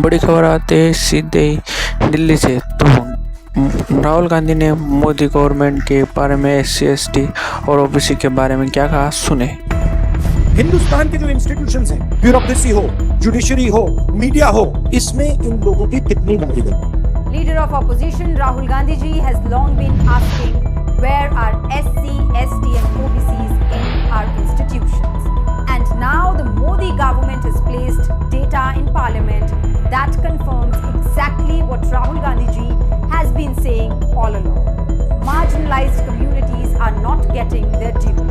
बड़ी खबर आते हैं सीधे ही दिल्ली से। तो राहुल गांधी ने मोदी गवर्नमेंट के बारे में SC/ST और OBC के बारे में क्या कहा, सुने। हिंदुस्तान के जो इंस्टीट्यूशंस हैं, ब्यूरोक्रेसी हो, जुडिशरी हो, मीडिया हो, इसमें इन लोगों की कितनी भागीदारी। Leader of opposition Rahul Gandhi ji has long been asking where are SC, ST and OBCs in our institutions. And now the Modi government has placed data in parliament that confirms exactly what Rahul Gandhi ji has been saying all along. Marginalized communities are not getting their due.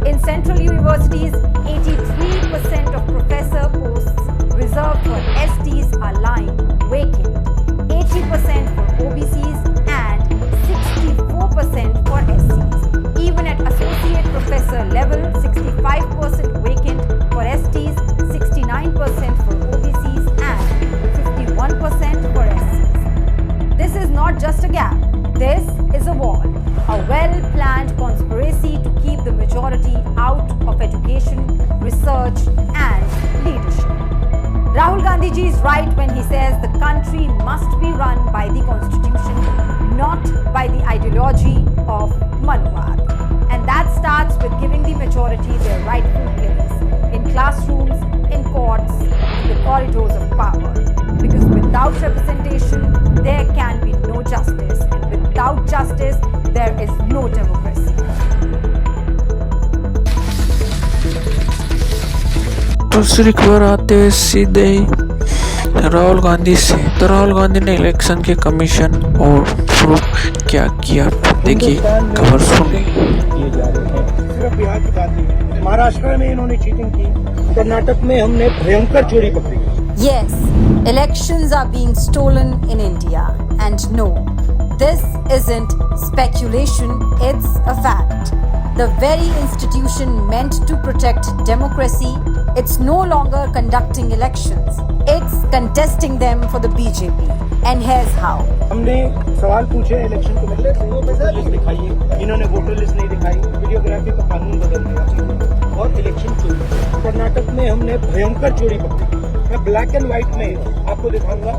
In central universities, 83% of professor posts reserved for STs are lying vacant. 80% for OBCs and 64% for SCs. Even at associate professor level, 65% vacant for STs, 69% for OBCs and 51% for SCs. This is not just a gap, this is a wall, a well-planned conspiracy to keep the majority out of education, research and leadership. Rahul Gandhi ji is right when he says the country must be run by the constitution, not by the ideology of Manwad. And that starts with giving the majority their rightful place in classrooms, in courts, in the corridors of power. Because without representation, there can be no justice. And without justice, there is no democracy. दूसरी खबर आते हैं सीधे ही राहुल गांधी से। तो राहुल गांधी ने election के commission और प्रूफ क्या किया, देखिए खबर सुनिए। सिर्फ बिहार की बात नहीं, महाराष्ट्र में इन्होंने चीटिंग की, कर्नाटक में हमने भयंकर चोरी पकड़ी। Yes, elections are being stolen in India. And no, this isn't speculation, it's a fact. The very institution meant to protect democracy, it's no longer conducting elections. It's contesting them for the BJP. And here's how. हमने सवाल पूछे election commission को, voter list दिखाइए, इन्होंने voter list नहीं दिखाई, videography का कानून बदल दिया और इलेक्शन चोरी। कर्नाटक में हमने भयंकर चोरी पकड़ी। मैं ब्लैक एंड व्हाइट में आपको दिखाऊंगा,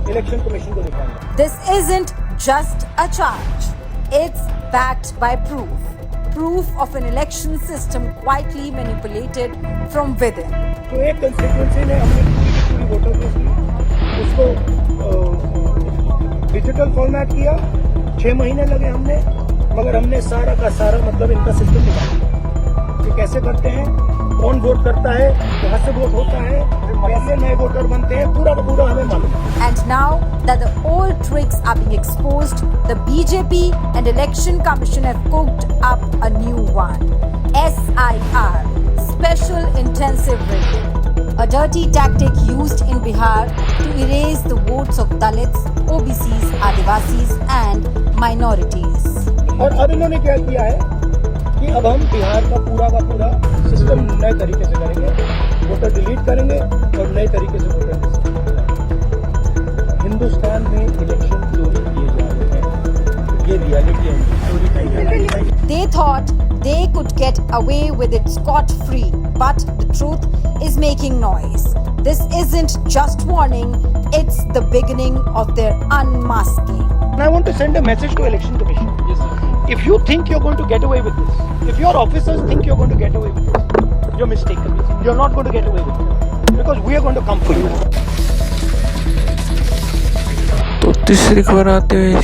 इलेक्शन कमीशन को दिखाऊंगा। This isn't just a charge. It's backed by proof. Proof of an election system quietly manipulated from within. तो एक कंस्टिट्यूएंसी ने हमने पूरी वोटर लिस्ट ली, उसको डिजिटल फॉर्मेट किया, 6 महीने लगे हमने, मगर हमने सारा का सारा मतलब इनका सिस्टम निकाला। ये कैसे करते हैं, कौन वोट करता है, कहाँ से वोट होता है, कैसे नए वोटर बनते हैं, पूरा का पूरा हमें मालूम है। And now that the old tricks are being exposed, the BJP and Election Commission have cooked up a new one. SIR, Special Intensive Raid. A dirty tactic used in Bihar to erase the votes of Dalits, OBCs, Adivasis and minorities. और अब इन्होंने क्या किया है कि अब हम बिहार का पूरा सिस्टम नए तरीके से करेंगे, वोटर डिलीट करेंगे और नए तरीके से वोटर लिस्ट करेंगे। हिंदुस्तान में इलेक्शन चोरी किए जा रहे हैं, ये रियलिटी है, चोरी नहीं। They thought they could get away with it scot-free, but the truth is making noise. This isn't just warning, it's the beginning of their unmasking. And I want to send a message to Election Commission. Yes, sir. If you think you're going to get away with this, if your officers think you're going to get away with this, you're mistaken. You're not going to get away with it because we are going to come for you. तो तीसरी खबर आते हुए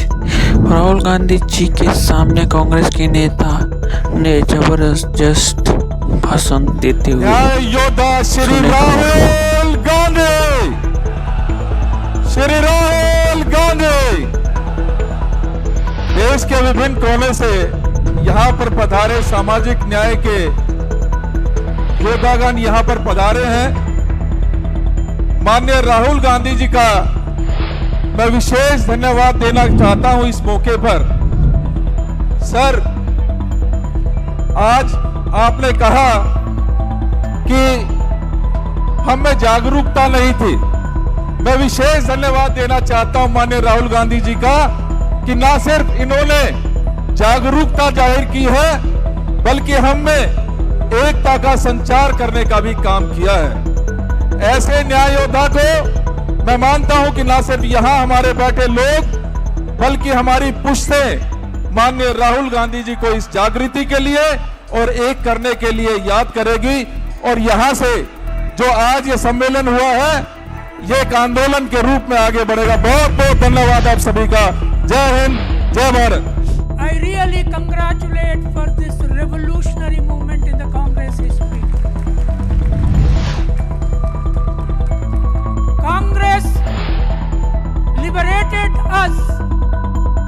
राहुल गांधी जी के सामने कांग्रेस के नेता ने जबरदस्त भाषण देते हुए योद्धा श्री राहुल गांधी, श्री राहुल गांधी देश के विभिन्न कोने से यहाँ पर पधारे सामाजिक न्याय के योद्धागण यहाँ पर पधारे हैं। माननीय राहुल गांधी जी का मैं विशेष धन्यवाद देना चाहता हूं इस मौके पर। सर, आज आपने कहा कि हम में जागरूकता नहीं थी। मैं विशेष धन्यवाद देना चाहता हूं माननीय राहुल गांधी जी का कि ना सिर्फ इन्होंने जागरूकता जाहिर की है, बल्कि हम में एकता का संचार करने का भी काम किया है। ऐसे न्याय योद्धा को मैं मानता हूं कि ना सिर्फ यहां हमारे बैठे लोग बल्कि हमारी पुश्तें माननीय राहुल गांधी जी को इस जागृति के लिए और एक करने के लिए याद करेगी। और यहां से जो आज ये सम्मेलन हुआ है ये एक आंदोलन के रूप में आगे बढ़ेगा। बहुत बहुत धन्यवाद आप सभी का। जय हिंद, जय Bharat. I really congratulate for this revolutionary movement in the Congress history. Congress liberated us,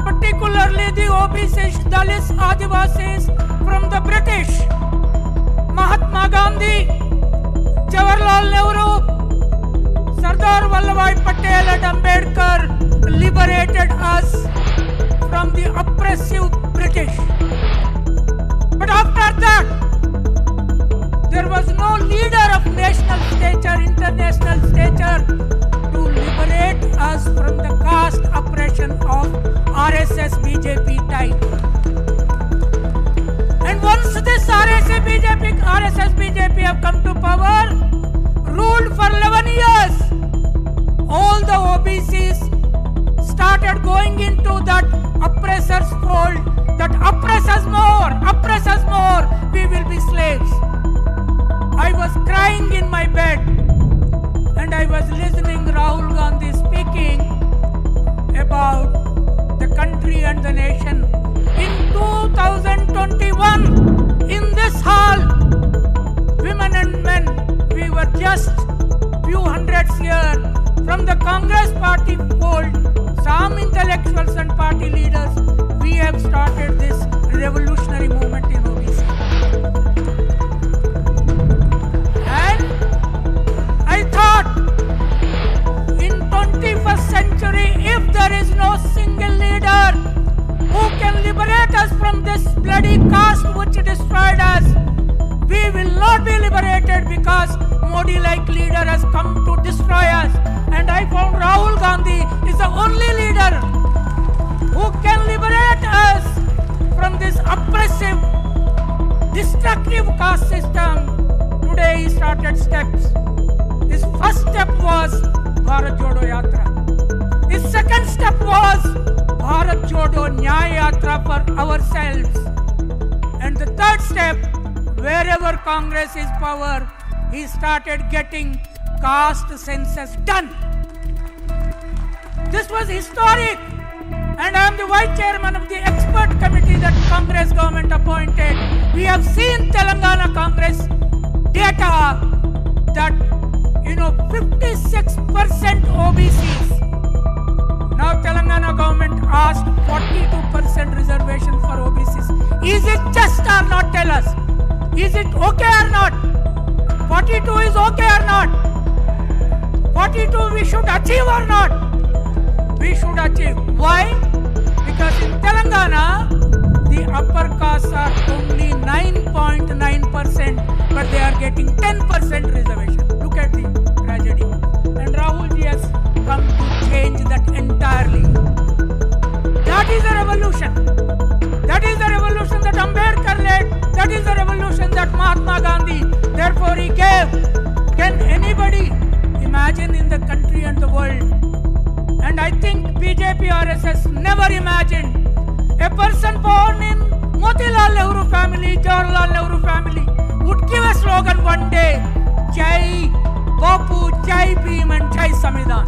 particularly the OBCs, Dalits, Adivasis from the British. Mahatma Gandhi, Jawaharlal Nehru, Sardar Vallabhbhai Patel and Ambedkar liberated us from the oppressive British. But after that, there was no leader of national stature, international stature to liberate us from the caste oppression of RSS BJP type. And once this RSS BJP have come to power, ruled for 11 years, all the OBCs started going into that oppressor's fold, that oppress us more, we will be slaves. I was crying in my bed and I was listening Rahul Gandhi speaking about the country and the nation. In 2021, in this hall, women and men, we were just few hundreds here from the Congress party fold. Some intellectuals and party leaders, we have started this revolutionary movement in OBC. And I thought in 21st century, if there is no single leader who can liberate us from this bloody caste which destroyed us, we will not be liberated because Modi-like leader has come to destroy us. And I found Rahul Gandhi is the only leader who can liberate us from this oppressive, destructive caste system. Today he started steps. His first step was Bharat Jodo Yatra. His second step was Bharat Jodo Nyaya Yatra for ourselves. And the third step, wherever Congress is power, he started getting caste census done. This was historic, and I am the vice chairman of the expert committee that Congress government appointed. We have seen Telangana Congress data that 56% OBCs. Now Telangana government asked 42% reservation for OBCs. Is it just or not? Tell us. Is it okay or not? 42 is okay or not? 42 we should achieve or not? We should achieve. Why? Because in Telangana, the upper castes are only 9.9%, but they are getting 10% reservation. Look at the tragedy. And Rahul ji has come to change that entirely. That is a revolution. That is the revolution that Ambedkar led. That is the revolution that Mahatma Gandhi. Therefore he gave. Can anybody imagine in the country and the world? And I think BJP RSS never imagined a person born in Motilal Nehru family, Jawaharlal Nehru family would give a slogan one day, Jai Bapu, Jai Bhim and Jai Samvidhan.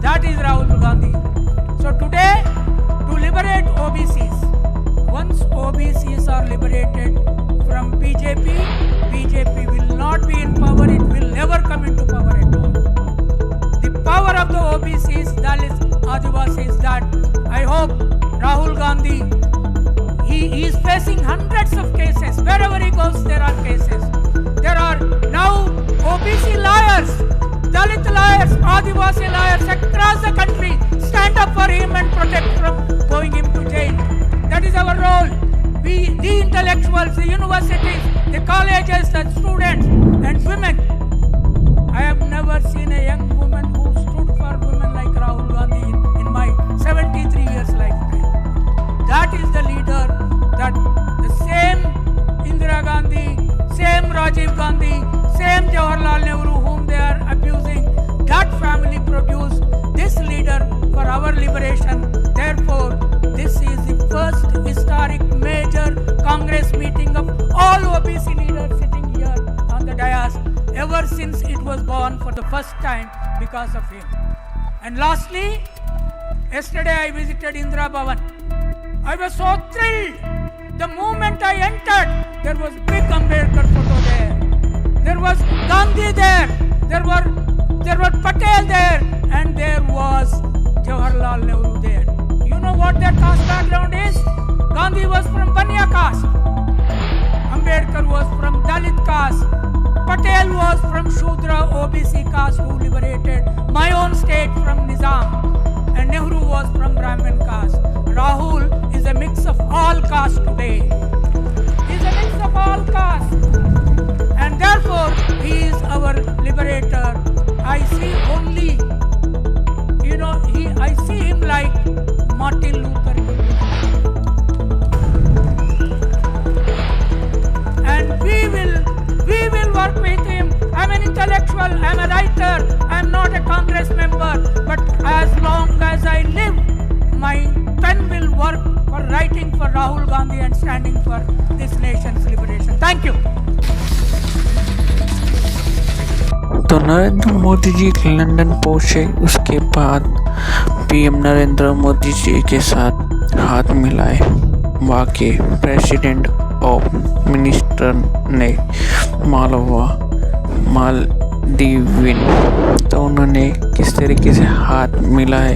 That is Rahul Gandhi. So today, to liberate OBCs, once OBCs are liberated from BJP, BJP will not be in power, it will never come into power at all. The power of the OBCs, Dalits, Adivasis, that I hope Rahul Gandhi, he is facing hundreds of cases. Wherever he goes, there are cases. There are now OBC liars, Dalit liars, Adivasi liars across the country. Stand up for him and protect from going him to jail. That is our role. We, the intellectuals, the universities, the colleges, the students and women. I have never seen a young woman who stood for women like Rahul Gandhi in my 73 years lifetime. That is the leader that the same Indira Gandhi, same Rajiv Gandhi, same Jawaharlal Nehru whom they are abusing introduce this leader for our liberation. Therefore, this is the first historic major Congress meeting of all OBC leaders sitting here on the dais ever since it was born for the first time because of him. And lastly, yesterday I visited Indira Bhavan. I was so thrilled. The moment I entered, there was big Ambedkar photo there. There was Gandhi there. There were Patel there, and there was Jawaharlal Nehru there. You know what their caste background is? Gandhi was from Baniya caste. Ambedkar was from Dalit caste. Patel was from Shudra OBC caste who liberated my own state from Nizam. And Nehru was from Brahmin caste. Rahul is a mix of all castes today. He is a mix of all castes. And therefore, he is our liberator. I see only, I see him like Martin Luther King. And we will work with him. I'm an intellectual, I'm a writer, I'm not a Congress member, but as long as I live, my pen will work for writing for Rahul Gandhi and standing for this nation's liberation. Thank you. तो Narendra Modi ji London पहुंचे, उसके बाद PM Narendra Modi ji के साथ हाथ मिलाए। वहाँ के प्रेसिडेंट ऑफ मिनिस्टर ने मालदीविन, तो उन्होंने किस तरीके से हाथ मिलाए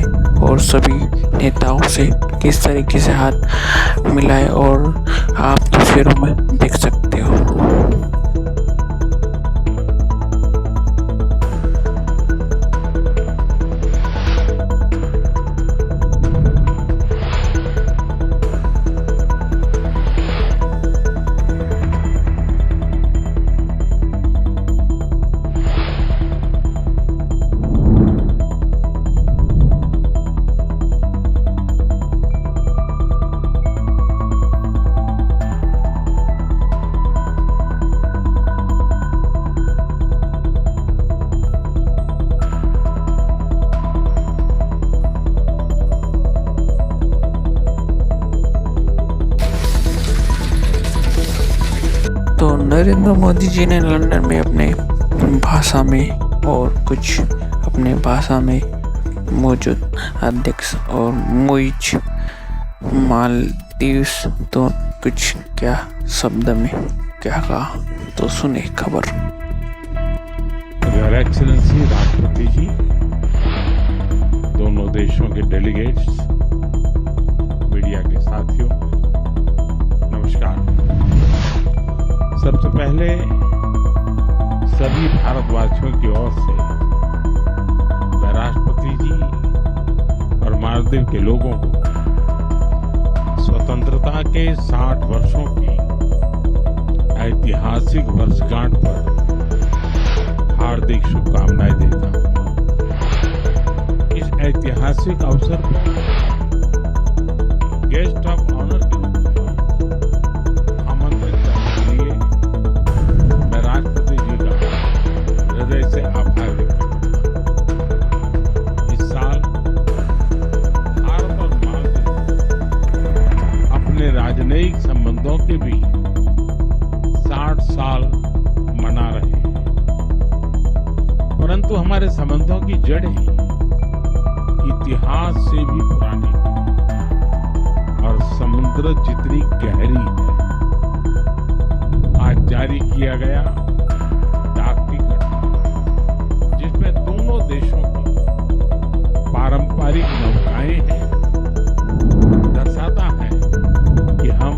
और सभी नेताओं से किस तरीके से हाथ मिलाए, और आप तस्वीरों में देख सकते हो। तो नरेंद्र मोदी जी ने लंदन में अपने भाषा में और कुछ अपने भाषा में मौजूद अध्यक्ष और मुइज मालदीव्स तो कुछ क्या शब्द में क्या कहा, तो सुने खबर। योर एक्सीलेंसी राष्ट्रपति जी, दोनों देशों के डेलीगेट्स, मीडिया के साथियों, नमस्कार। सबसे पहले सभी भारतवासियों की ओर से मैं राष्ट्रपति जी और मालदीव के लोगों को स्वतंत्रता के 60 वर्षों की ऐतिहासिक वर्षगांठ पर हार्दिक शुभकामनाएं देता हूं। इस ऐतिहासिक अवसर पर गेस्ट ऑफ ऑनर के रूप में आमंत्रित करने के लिए मैं राष्ट्रपति जी का हृदय से आभार व्यक्त करता हूं। इस साल भारत और मालदीव अपने राजनयिक संबंधों के भी 60 साल मना रहे हैं, परंतु हमारे संबंधों की जड़ें इतिहास से भी पुरानी और समुद्र जितनी गहरी है। आज जारी किया गया डाक टिकट, जिसमें दोनों देशों की पारंपरिक नौकाएं हैं, दर्शाता है कि हम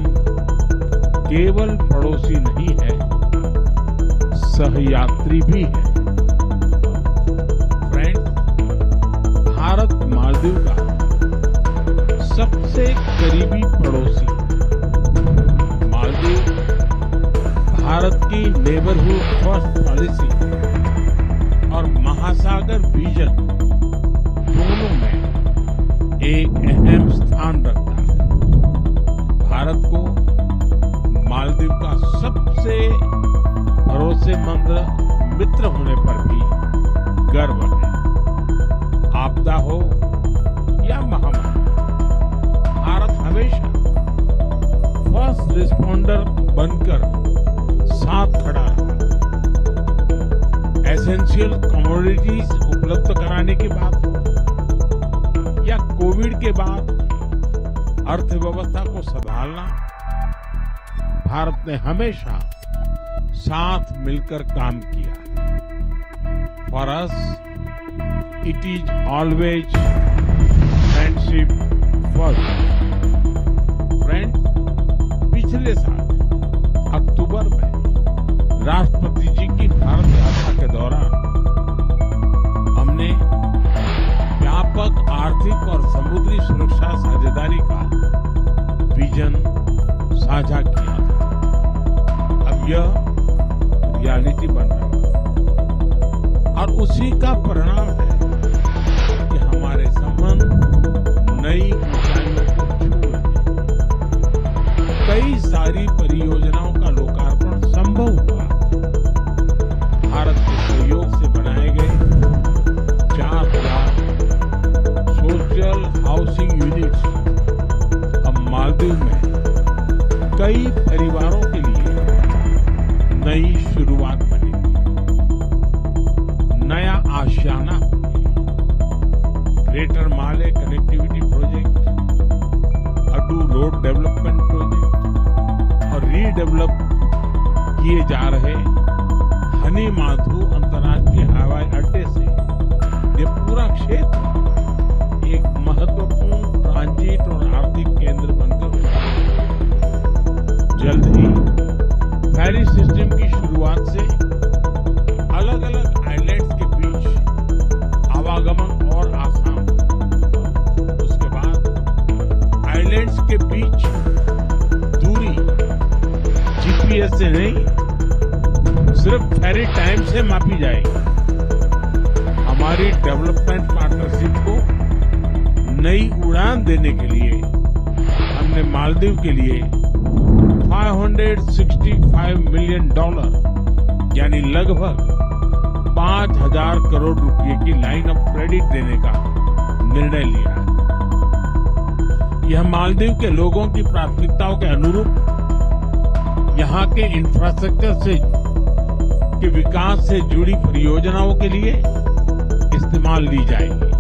केवल पड़ोसी नहीं है, सहयात्री भी है। भारत मालदीव का सबसे करीबी पड़ोसी, मालदीव भारत की नेबरहुड फर्स्ट पॉलिसी और महासागर विजन दोनों में एक अहम स्थान रखता है। भारत को मालदीव का सबसे भरोसेमंद मित्र होने पर भी गर्व है। फर्स्ट रिस्पॉन्डर बनकर साथ खड़ा रहा। एसेंशियल कमोडिटीज उपलब्ध कराने की बात हो या कोविड के बाद अर्थव्यवस्था को संभालना, भारत ने हमेशा साथ मिलकर काम किया है। For us it is always friendship first. Friend, पिछले साल अक्टूबर में राष्ट्रपति जी की भारत यात्रा के दौरान हमने व्यापक आर्थिक और समुद्री सुरक्षा साझेदारी का विजन साझा किया था। अब यह रियलिटी बन रहा है और उसी का परिणाम है कि हमारे संबंध नई ऊंचाइयों को छू रहे हैं। कई सारी परियोजनाओं का लोकार्पण संभव हुआ। भारत के सहयोग से बनाए गए 4,000 सोशल हाउसिंग यूनिट्स अब मालदीव में कई परिवारों के लिए नई शुरुआत बनेगी, नया आशियाना होगी। Greater Male connectivity project, Addu road development project और रीडेवलप किए जा रहे हनी माधु अंतर्राष्ट्रीय हवाई अड्डे से ये पूरा क्षेत्र एक महत्वपूर्ण ट्रांजिट और आर्थिक केंद्र बनकर उभरेगा। जल्द ही फेरी सिस्टम की शुरुआत से अलग अलग आइलैंड्स के बीच आवागमन और आसान। उसके बाद आइलैंड्स के बीच दूरी जीपीएस से नहीं, सिर्फ फेरी टाइम से मापी जाएगी। हमारी डेवलपमेंट पार्टनरशिप को नई उड़ान देने के लिए हमने मालदीव के लिए $565 मिलियन यानी लगभग 5,000 करोड़ रुपए की लाइन ऑफ क्रेडिट देने का निर्णय लिया है। यह मालदीव के लोगों की प्राथमिकताओं के अनुरूप यहाँ के इंफ्रास्ट्रक्चर से के विकास से जुड़ी परियोजनाओं के लिए इस्तेमाल ली जाएगी।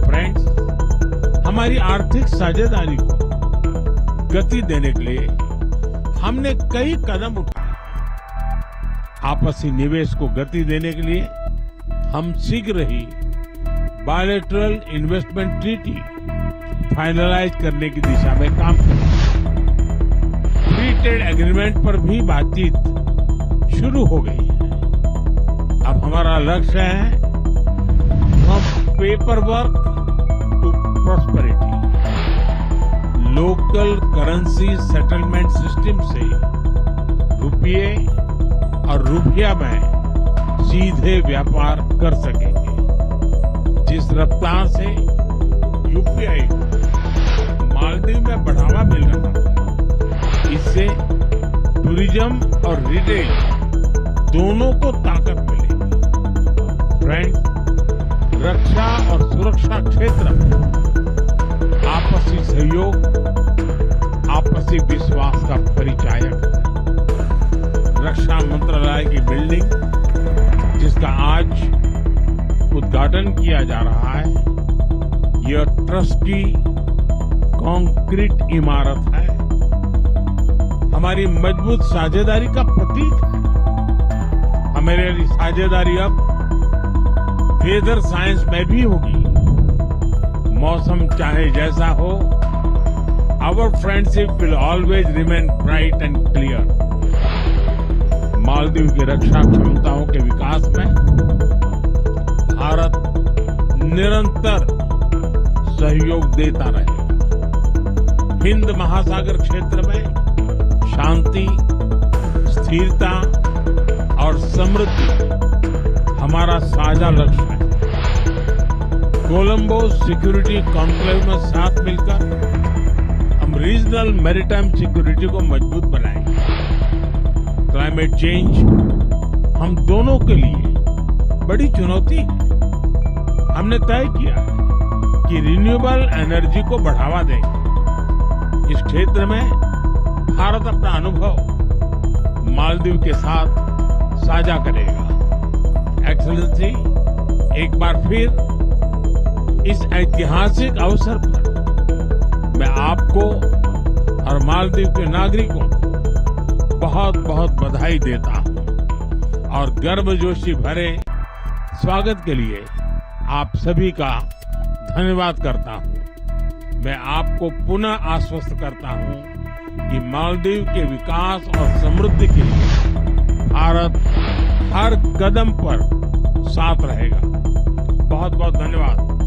फ्रेंड्स, हमारी आर्थिक साझेदारी को गति देने के लिए हमने कई कदम उठाए। आपसी निवेश को गति देने के लिए हम शीघ्र ही बायलैटरल इन्वेस्टमेंट ट्रीटी फाइनलाइज करने की दिशा में काम करेंगे। फ्री ट्रेड एग्रीमेंट पर भी बातचीत शुरू हो गई है। अब हमारा लक्ष्य है from paper work to prosperity. Local currency settlement system से रुपये और रुपया में सीधे व्यापार कर सकेंगे। जिस रफ्तार से यूपीआई को मालदीव में बढ़ावा मिल रहा है, इससे टूरिज्म और रिटेल दोनों को ताकत मिलेगी। फ्रेंड्स, रक्षा और सुरक्षा क्षेत्र में आपसी सहयोग आपसी विश्वास का परिचायक है। रक्षा मंत्रालय की बिल्डिंग, जिसका आज उद्घाटन किया जा रहा है, यह ट्रस्ट की कंक्रीट इमारत है। हमारी मजबूत साझेदारी का प्रतीक है। हमारी साझेदारी अब वेदर साइंस में भी होगी। मौसम चाहे जैसा हो, our friendship will always remain bright and clear. Maldives की रक्षा क्षमताओं के विकास में भारत निरंतर सहयोग देता रहेगा। हिंद महासागर क्षेत्र में शांति, स्थिरता और समृद्धि हमारा साझा लक्ष्य है। कोलंबो सिक्योरिटी कॉन्क्लेव में साथ मिलकर हम रीजनल मैरीटाइम सिक्योरिटी को मजबूत बनाएंगे। क्लाइमेट चेंज हम दोनों के लिए बड़ी चुनौती है। हमने तय किया है कि रिन्यूएबल एनर्जी को बढ़ावा देंगे। इस क्षेत्र में भारत अपना अनुभव मालदीव के साथ साझा करेगा। एक्सेलेंसी, एक बार फिर इस ऐतिहासिक अवसर पर मैं आपको और मालदीव के नागरिकों को बहुत बहुत बधाई देता हूं और गर्मजोशी भरे स्वागत के लिए आप सभी का धन्यवाद करता हूं। मैं आपको पुनः आश्वस्त करता हूं कि मालदीव के विकास और समृद्धि के लिए भारत हर कदम पर साथ रहेगा। बहुत बहुत धन्यवाद।